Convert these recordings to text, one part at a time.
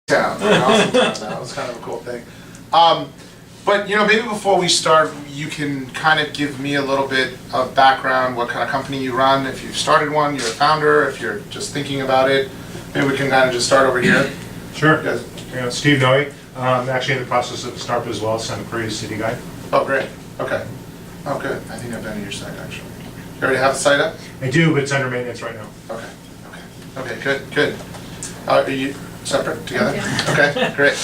town. That was kind of a cool thing. But maybe before we start, you can kind of give me a little bit of background, what kind of company you run, if you've started one, you're a founder, if you're just thinking about it. Maybe we can kind of just start over here. Sure. Steve Noe. I'm actually in the process of a startup as well, Santa Clarita city guy. Oh, great. Okay. Oh, good. I think I've been to your site, actually. You already have the site up? I do, but it's under maintenance right now. Okay, good. Are you separate, together? Yeah. Okay, great.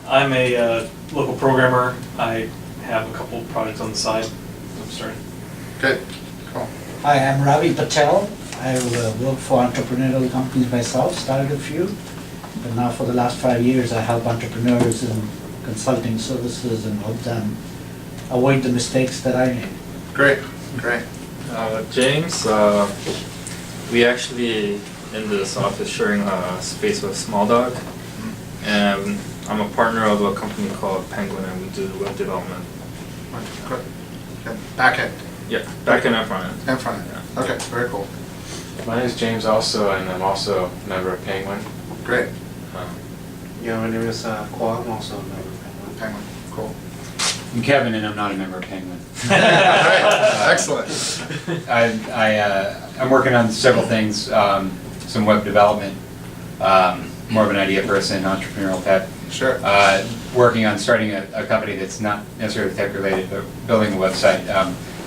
I'm a local programmer. I have a couple projects on the side. I'm starting. Good, cool. Hi, I'm Ravi Patel. I work for entrepreneurial companies myself, started a few, but now for the last 5 years I help entrepreneurs in consulting services and help them avoid the mistakes that I made. Great. James, we actually in this office sharing a space with Small Dog, and I'm a partner of a company called Penguin, and we do web development. Good. Back end. Yeah, back end and front end. And front end. Yeah. Okay, very cool. My name is James also, and I'm also a member of Penguin. Great. Yeah, my name is Kwok, I'm also a member of Penguin. Penguin, cool. I'm Kevin, and I'm not a member of Penguin. Great, excellent. I'm working on several things, some web development, more of an idea person, entrepreneurial type. Sure. Working on starting a company that's not necessarily tech related, but building a website.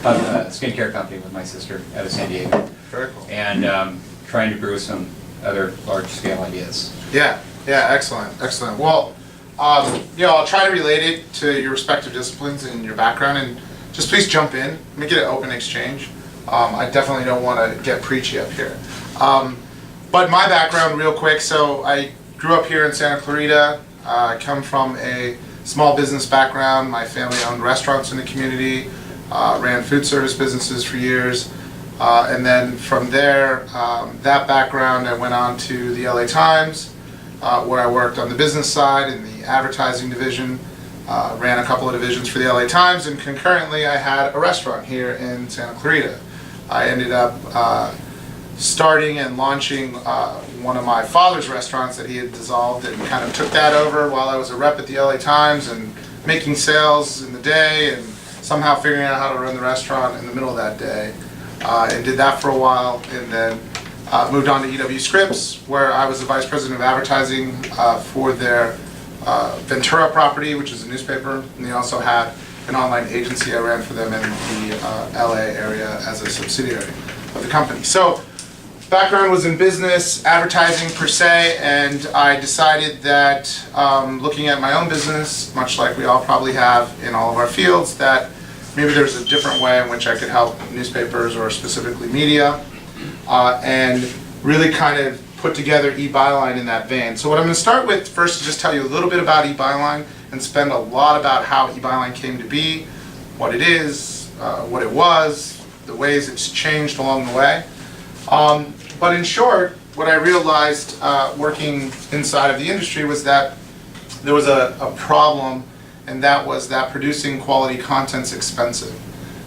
A skincare company with my sister out of San Diego. Very cool. And trying to brew some other large scale ideas. Yeah, excellent. Well, I'll try to relate it to your respective disciplines and your background, and just please jump in. Make it an open exchange. I definitely don't want to get preachy up here. But my background real quick, so I grew up here in Santa Clarita. I come from a small business background. My family owned restaurants in the community, ran food service businesses for years. And then from there, that background, I went on to the LA Times, where I worked on the business side in the advertising division, ran a couple of divisions for the LA Times, and concurrently I had a restaurant here in Santa Clarita. I ended up starting and launching one of my father's restaurants that he had dissolved, and kind of took that over while I was a rep at the LA Times and making sales in the day and somehow figuring out how to run the restaurant in the middle of that day. And did that for a while, and then moved on to EW Scripps, where I was the vice president of advertising for their Ventura property, which is a newspaper, and they also had an online agency I ran for them in the LA area as a subsidiary of the company. So background was in business, advertising per se, and I decided that looking at my own business, much like we all probably have in all of our fields, that maybe there's a different way in which I could help newspapers or specifically media, and really kind of put together eByline in that vein. So what I'm going to start with first is just tell you a little bit about eByline and spend a lot about how eByline came to be, what it is, what it was, the ways it's changed along the way. But in short, what I realized working inside of the industry was that there was a problem, and that was that producing quality content's expensive.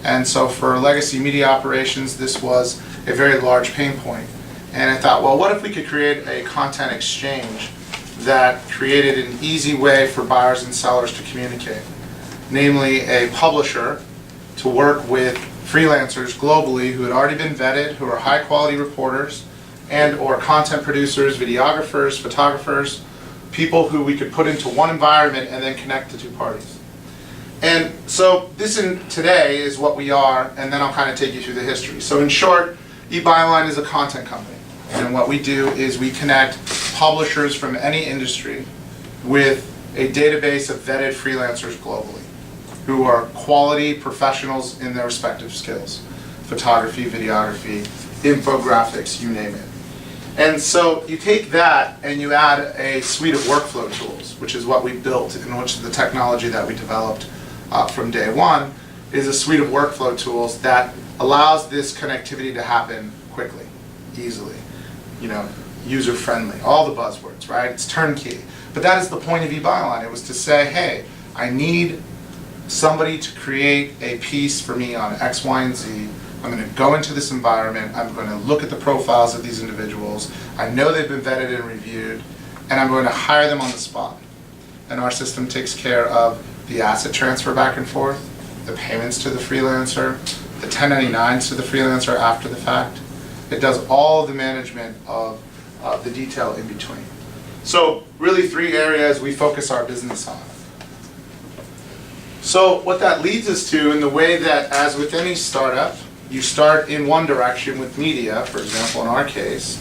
And so for legacy media operations, this was a very large pain point. And I thought, well, what if we could create a content exchange that created an easy way for buyers and sellers to communicate? Namely, a publisher to work with freelancers globally who had already been vetted, who are high quality reporters, and or content producers, videographers, photographers, people who we could put into one environment and then connect the two parties. And so this today is what we are, and then I'll kind of take you through the history. So in short, eByline is a content company, and what we do is we connect publishers from any industry with a database of vetted freelancers globally who are quality professionals in their respective skills: photography, videography, infographics, you name it. And so you take that and you add a suite of workflow tools, which is what we built, in which the technology that we developed from day one is a suite of workflow tools that allows this connectivity to happen quickly, easily, user-friendly, all the buzzwords, right? It's turnkey. But that is the point of eByline. It was to say, hey, I need somebody to create a piece for me on X, Y, and Z. I'm going to go into this environment. I'm going to look at the profiles of these individuals. I know they've been vetted and reviewed, and I'm going to hire them on the spot. And our system takes care of the asset transfer back and forth, the payments to the freelancer, the 1099s to the freelancer after the fact. It does all the management of the detail in between. So really 3 areas we focus our business on. So what that leads us to, in the way that, as with any startup, you start in one direction with media, for example in our case,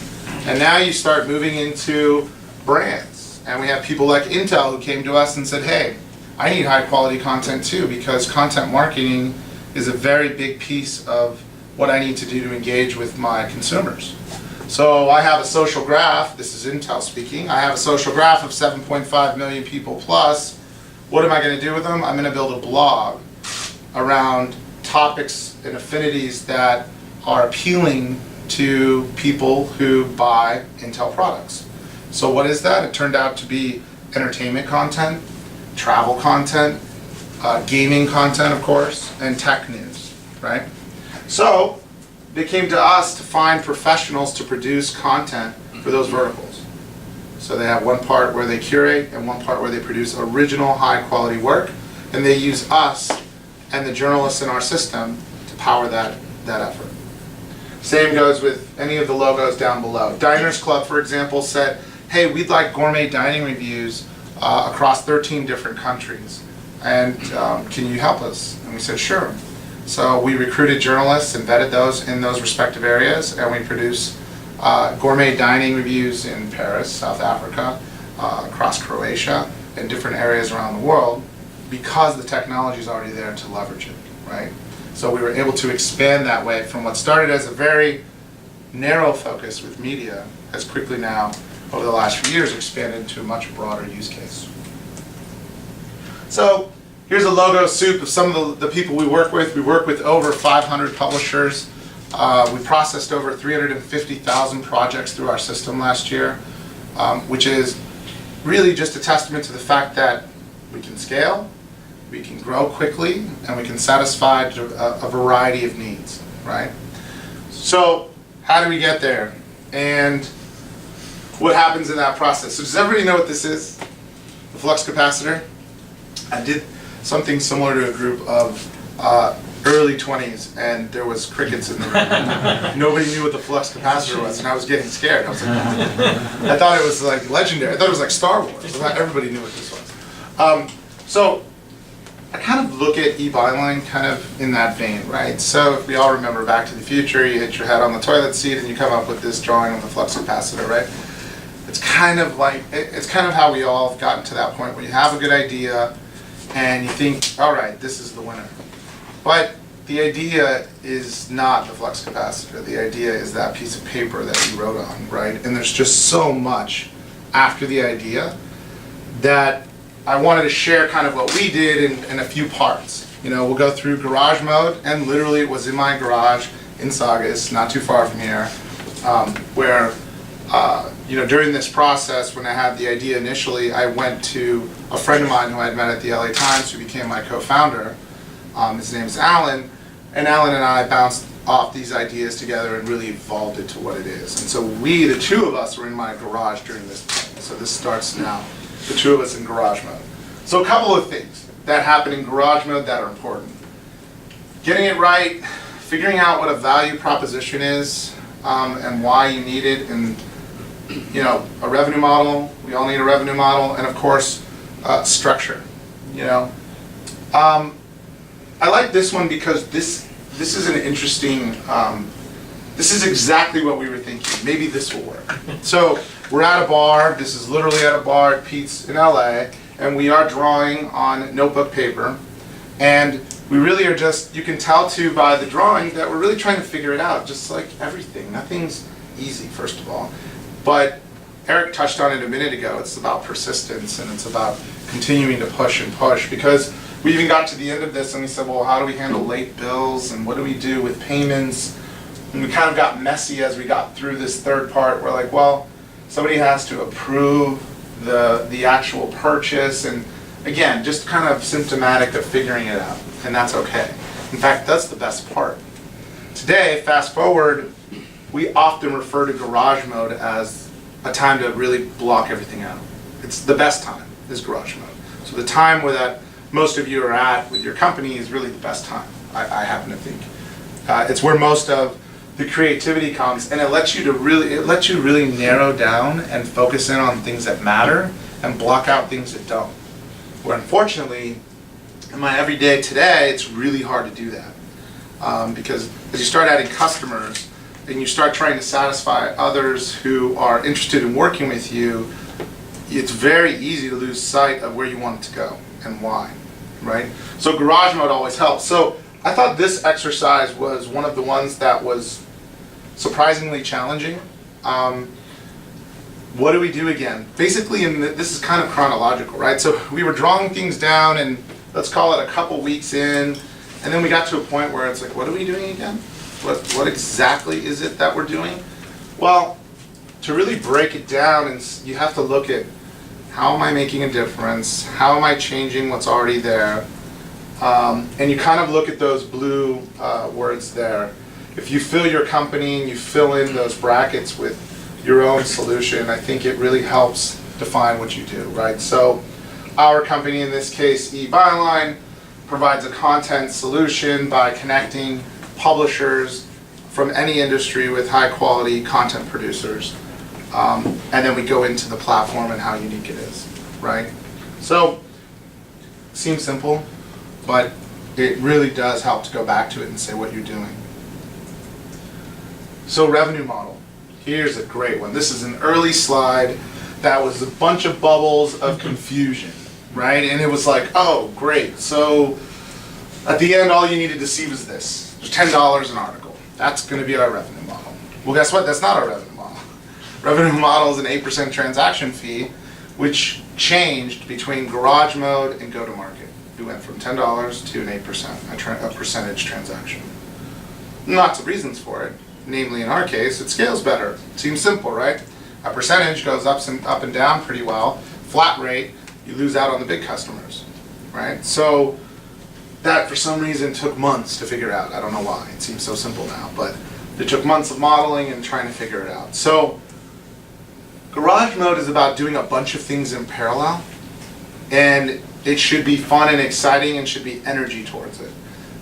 and now you start moving into brands. And we have people like Intel who came to us and said, hey, I need high quality content too, because content marketing is a very big piece of what I need to do to engage with my consumers. So I have a social graph, this is Intel speaking, I have a social graph of 7.5 million people plus. What am I going to do with them? I'm going to build a blog around topics and affinities that are appealing to people who buy Intel products. So what is that? It turned out to be entertainment content, travel content, gaming content, of course, and tech news, right? So they came to us to find professionals to produce content for those verticals. So they have one part where they curate and one part where they produce original high quality work, and they use us and the journalists in our system to power that effort. Same goes with any of the logos down below. Diners Club, for example, said, hey, we'd like gourmet dining reviews across 13 different countries, and can you help us? And we said, sure. So we recruited journalists and vetted those in those respective areas, and we produce gourmet dining reviews in Paris, South Africa, across Croatia, and different areas around the world, because the technology is already there to leverage it, right? So we were able to expand that way from what started as a very narrow focus with media, has quickly now, over the last few years, expanded to a much broader use case. So here's a logo soup of some of the people we work with. We work with over 500 publishers. We processed over 350,000 projects through our system last year, which is really just a testament to the fact that we can scale, we can grow quickly, and we can satisfy a variety of needs, right? So how do we get there? And what happens in that process? So does everybody know what this is? The flux capacitor? I did something similar to a group of early 20s, and there was crickets in the room. Nobody knew what the flux capacitor was, and I was getting scared. I was like, I thought it was like legendary. I thought it was like Star Wars. I thought everybody knew what this was. So I kind of look at eByline kind of in that vein, right? So if we all remember Back to the Future, you hit your head on the toilet seat and you come up with this drawing of the flux capacitor, right? It's kind of like, it's kind of how we all have gotten to that point where you have a good idea and you think, all right, this is the winner. But the idea is not the flux capacitor. The idea is that piece of paper that you wrote on, right? And there's just so much after the idea that I wanted to share kind of what we did in a few parts. You know, we'll go through garage mode, and literally it was in my garage in Saugus, not too far from here, where you know, during this process, when I had the idea initially, I went to a friend of mine who I had met at the LA Times, who became my co-founder. His name is Alan, and Alan and I bounced off these ideas together and really evolved it to what it is. And so we, the two of us, were in my garage during this time. So this starts now, the two of us in garage mode. So a couple of things that happen in garage mode that are important. Getting it right, figuring out what a value proposition is, and why you need it, and you know, a revenue model. We all need a revenue model, and of course, structure. You know, I like this one because this is an interesting. This is exactly what we were thinking. Maybe this will work. So we're at a bar. This is literally at a bar at Pete's in LA, and we are drawing on notebook paper, and we really are just. You can tell too by the drawing that we're really trying to figure it out. Just like everything, nothing's easy. First of all. But Eric touched on it a minute ago. It's about persistence, and it's about continuing to push and push, because we even got to the end of this and we said, well, how do we handle late bills, and what do we do with payments? And we kind of got messy as we got through this third part. We're like, well, somebody has to approve the actual purchase, and again, just kind of symptomatic of figuring it out, and that's okay. In fact, that's the best part. Today, fast forward, we often refer to garage mode as a time to really block everything out. It's the best time is garage mode. So the time where that most of you are at with your company is really the best time, I happen to think. It's where most of the creativity comes, and it lets you really narrow down and focus in on things that matter and block out things that don't. Where unfortunately, in my everyday today, it's really hard to do that. Because as you start adding customers and you start trying to satisfy others who are interested in working with you, it's very easy to lose sight of where you want it to go and why, right? So garage mode always helps. So I thought this exercise was one of the ones that was surprisingly challenging. What do we do again? Basically, this is kind of chronological, right? So we were drawing things down, and let's call it a couple weeks in, and then we got to a point where it's like, what are we doing again? What exactly is it that we're doing? Well, to really break it down, and you have to look at how am I making a difference? How am I changing what's already there? And you kind of look at those blue words there. If you fill your company and you fill in those brackets with your own solution, I think it really helps define what you do, right? So our company, in this case, eByline, provides a content solution by connecting publishers from any industry with high quality content producers. And then we go into the platform and how unique it is, right? So, seems simple, but it really does help to go back to it and say what you're doing. So revenue model. Here's a great one. This is an early slide that was a bunch of bubbles of confusion, right? And it was like, oh, great. So at the end, all you needed to see was this. There's $10 an article. That's going to be our revenue model. Well, guess what? That's not our revenue model. Revenue model is an 8% transaction fee, which changed between garage mode and go-to-market. We went from $10 to an 8%, a percentage transaction. Lots of reasons for it. Namely, in our case, it scales better. Seems simple, right? A percentage goes up and down pretty well. Flat rate, you lose out on the big customers, right? So that, for some reason, took months to figure out. I don't know why. It seems so simple now, but it took months of modeling and trying to figure it out. So garage mode is about doing a bunch of things in parallel, and it should be fun and exciting and should be energy towards it.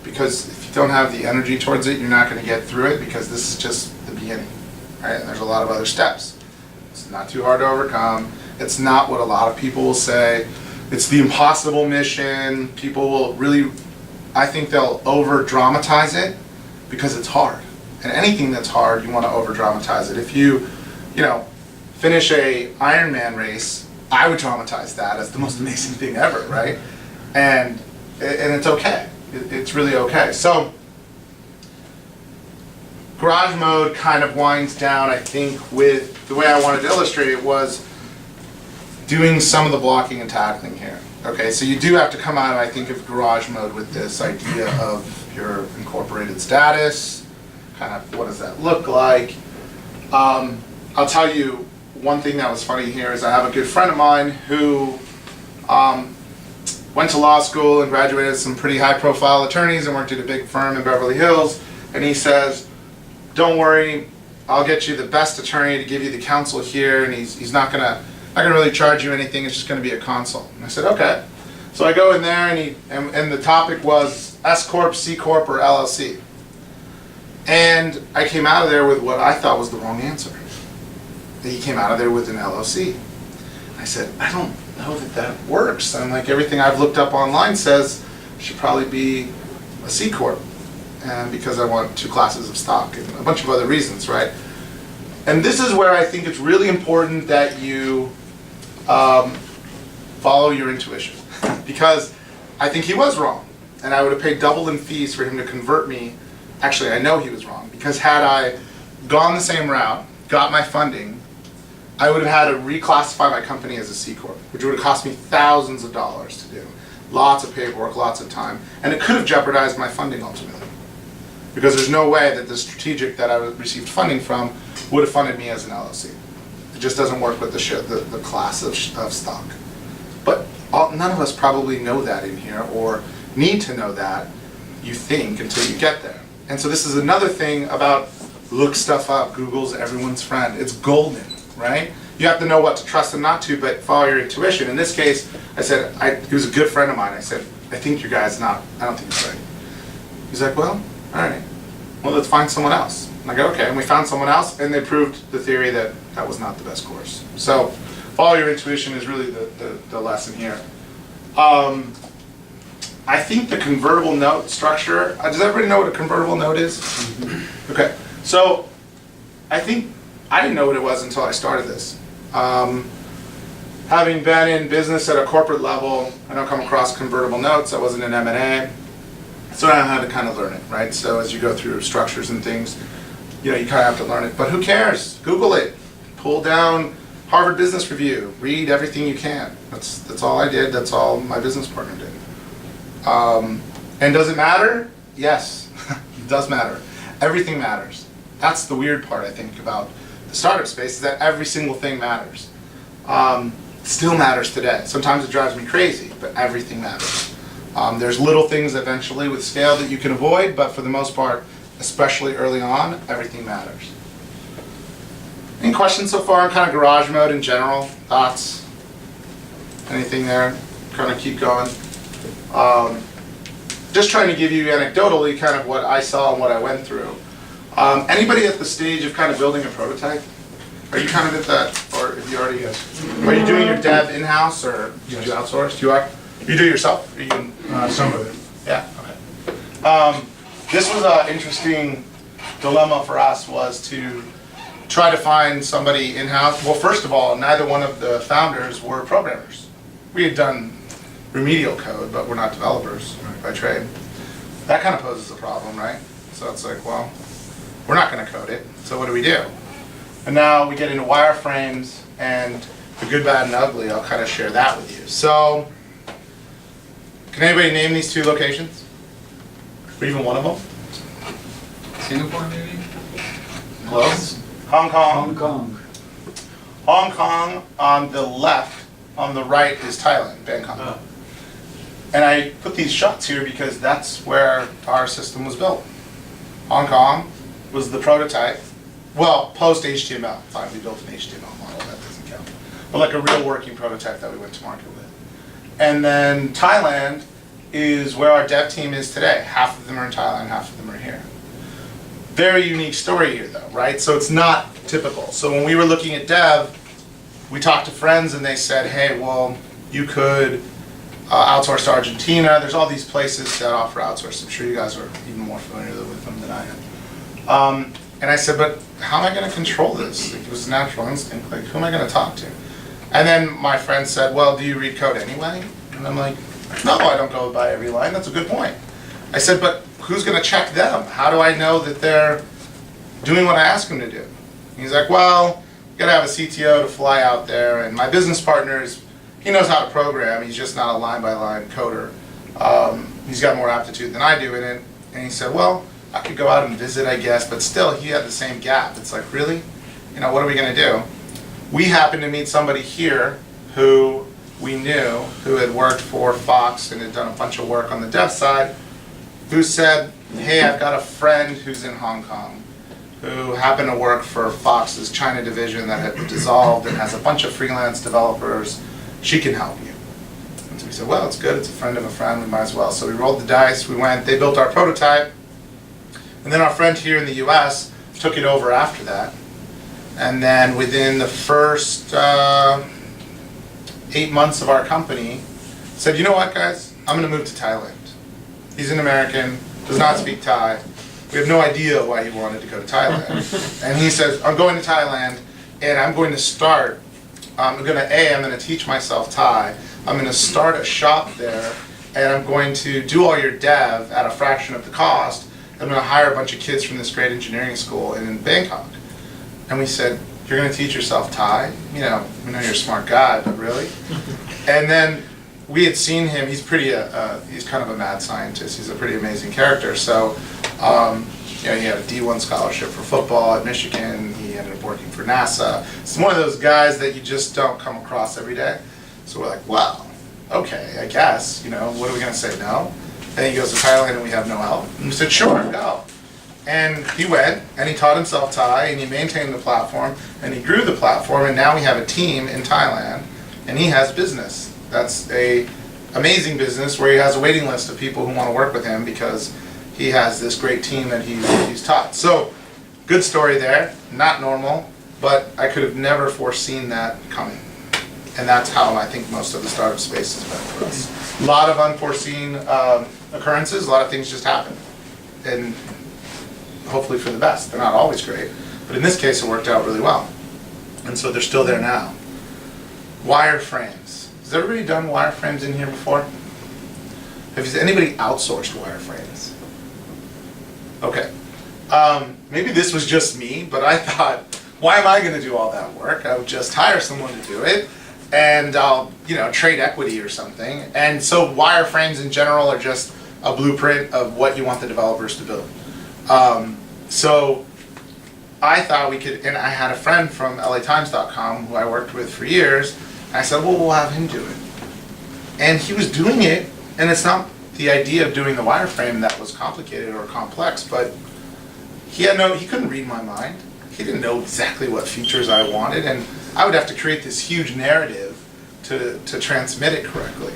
Because if you don't have the energy towards it, you're not going to get through it, because this is just the beginning, right? And there's a lot of other steps. It's not too hard to overcome. It's not what a lot of people will say. It's the impossible mission. People will really, I think they'll over-dramatize it because it's hard. And anything that's hard, you want to over-dramatize it. If you finish a Ironman race, I would dramatize that as the most amazing thing ever, right? And it's okay. It's really okay. So garage mode kind of winds down, I think, with the way I wanted to illustrate it was doing some of the blocking and tackling here. Okay, so you do have to come out, I think, of garage mode with this idea of your incorporated status, kind of what does that look like. I'll tell you one thing that was funny here is I have a good friend of mine who went to law school and graduated with some pretty high-profile attorneys and worked at a big firm in Beverly Hills, and he says, don't worry, I'll get you the best attorney to give you the counsel here, and he's not gonna really charge you anything, it's just gonna be a consult. And I said, okay. So I go in there, and the topic was S Corp, C Corp, or LLC. And I came out of there with what I thought was the wrong answer. He came out of there with an LLC. I said, I don't know that works. And like everything I've looked up online says it should probably be a C Corp. And because I want 2 classes of stock and a bunch of other reasons, right? And this is where I think it's really important that you follow your intuition. Because I think he was wrong. And I would have paid double in fees for him to convert me. Actually, I know he was wrong. Because had I gone the same route, got my funding, I would have had to reclassify my company as a C Corp, which would have cost me thousands of dollars to do. Lots of paperwork, lots of time, and it could have jeopardized my funding ultimately. Because there's no way that the strategic that I received funding from would have funded me as an LLC. It just doesn't work with the class of stock. But none of us probably know that in here, or need to know that, you think, until you get there. And so this is another thing about look stuff up. Google's everyone's friend. It's golden, right? you have to know what to trust and not to, but follow your intuition. In this case, I said, he was a good friend of mine. I said, I think your guy's not, I don't think he's right. He's like, well, all right. Well, let's find someone else. And I go, okay. And we found someone else, and they proved the theory that that was not the best course. So follow your intuition is really the lesson here. I think the convertible note structure, does everybody know what a convertible note is? Okay, so I think I didn't know what it was until I started this. Having been in business at a corporate level, I don't come across convertible notes. I wasn't in M&A, so I had to kind of learn it, right? So as you go through structures and things, you kind of have to learn it. But who cares? Google it. Pull down Harvard Business Review. Read everything you can. That's all I did. That's all my business partner did. And does it matter? Yes, it does matter. Everything matters. That's the weird part, I think, about the startup space, is that every single thing matters. Still matters today. Sometimes it drives me crazy, but everything matters. There's little things eventually with scale that you can avoid, but for the most part, especially early on, everything matters. Any questions so far on kind of garage mode in general? Thoughts? Anything there? Kind of keep going. Just trying to give you anecdotally kind of what I saw and what I went through. Anybody at the stage of kind of building a prototype? Are you kind of at that, or if you already, are you doing your dev in-house, or did you outsource? You are? You do it yourself? Or you, Some of it. yeah, okay. This was an interesting dilemma for us, was to try to find somebody in-house. Well, first of all, neither one of the founders were programmers. We had done remedial code, but we're not developers by trade. That kind of poses a problem, right? So it's like, well, we're not going to code it, so what do we do? And now we get into wireframes and the good, bad, and ugly. I'll kind of share that with you. So, can anybody name these two locations? Or even one of them? Singapore, maybe? Close. Hong Kong. Hong Kong. Hong Kong on the left, on the right is Thailand, Bangkok. Oh. And I put these shots here because that's where our system was built. Hong Kong was the prototype. Well, post HTML. Fine, we built an HTML model, that doesn't count. But like a real working prototype that we went to market with. And then Thailand is where our dev team is today. Half of them are in Thailand, half of them are here. Very unique story here though, right? So it's not typical. So when we were looking at dev, we talked to friends and they said, hey, well, you could outsource to Argentina. There's all these places that offer outsource. I'm sure you guys are even more familiar with them than I am. And I said, but how am I going to control this? Like, it was a natural instinct. Like, who am I going to talk to? And then my friend said, well, do you read code anyway? And I'm like, no, I don't go by every line. That's a good point. I said, but who's going to check them? How do I know that they're doing what I ask them to do? And he's like, well, you got to have a CTO to fly out there. And my business partner he knows how to program. He's just not a line-by-line coder. He's got more aptitude than I do in it. And he said, well, I could go out and visit, I guess, but still, he had the same gap. It's like, really? What are we going to do? We happened to meet somebody here who we knew, who had worked for Fox and had done a bunch of work on the dev side, who said, hey, I've got a friend who's in Hong Kong, who happened to work for Fox's China division that had dissolved and has a bunch of freelance developers. She can help you. And so we said, well, it's good. It's a friend of a friend. We might as well. So we rolled the dice. We went. They built our prototype. And then our friend here in the US took it over after that. And then within the first 8 months of our company, said, you know what, guys? I'm going to move to Thailand. He's an American, does not speak Thai. We have no idea why he wanted to go to Thailand. And he says, I'm going to Thailand, and I'm going to start. I'm going to teach myself Thai. I'm going to start a shop there, and I'm going to do all your dev at a fraction of the cost. I'm going to hire a bunch of kids from this great engineering school in Bangkok. And we said, you're going to teach yourself Thai? We know you're a smart guy, but really? And then we had seen him. He's he's kind of a mad scientist. He's a pretty amazing character. So, he had a D1 scholarship for football at Michigan. He ended up working for NASA. It's one of those guys that you just don't come across every day. So we're like, well, okay, I guess. What are we going to say? No? And he goes to Thailand and we have no help. And we said, sure, go. And he went, and he taught himself Thai, and he maintained the platform, and he grew the platform, and now we have a team in Thailand, and he has business. That's a amazing business where he has a waiting list of people who want to work with him because he has this great team that he's taught. So, good story there, not normal, but I could have never foreseen that coming. And that's how I think most of the startup space has been for us. A lot of unforeseen occurrences, a lot of things just happen. And hopefully for the best. They're not always great, but in this case it worked out really well. And so they're still there now. Wireframes. Has everybody done wireframes in here before? Has anybody outsourced wireframes? Okay. Maybe this was just me, but I thought, why am I going to do all that work? I would just hire someone to do it, and I'll, trade equity or something. And so wireframes in general are just a blueprint of what you want the developers to build. So I thought we could, and I had a friend from LATimes.com who I worked with for years. And I said, well, we'll have him do it. And he was doing it, and it's not the idea of doing the wireframe that was complicated or complex, but he couldn't read my mind. He didn't know exactly what features I wanted, and I would have to create this huge narrative to transmit it correctly.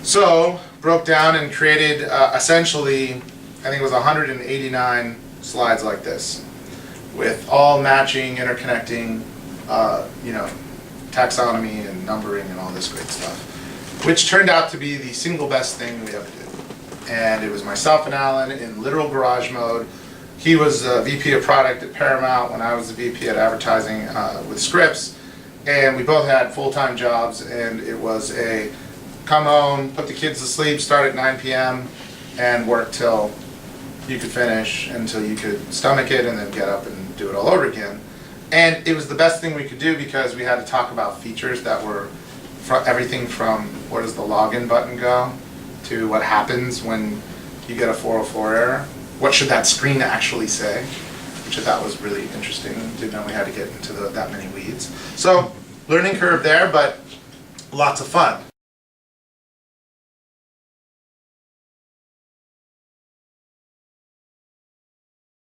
So, broke down and created essentially, I think it was 189 slides like this, with all matching, interconnecting, taxonomy and numbering and all this great stuff, which turned out to be the single best thing we ever did. And it was myself and Alan in literal garage mode. He was a VP of product at Paramount when I was the VP at advertising with Scripps, and we both had full-time jobs, and it was a come home, put the kids to sleep, start at 9 p.m. and work till you could finish, until you could stomach it, and then get up and do it all over again. And it was the best thing we could do because we had to talk about features that were everything from where does the login button go to what happens when you get a 404 error. What should that screen actually say? Which I thought was really interesting. Didn't know we had to get into that many weeds. So, learning curve there, but lots of fun.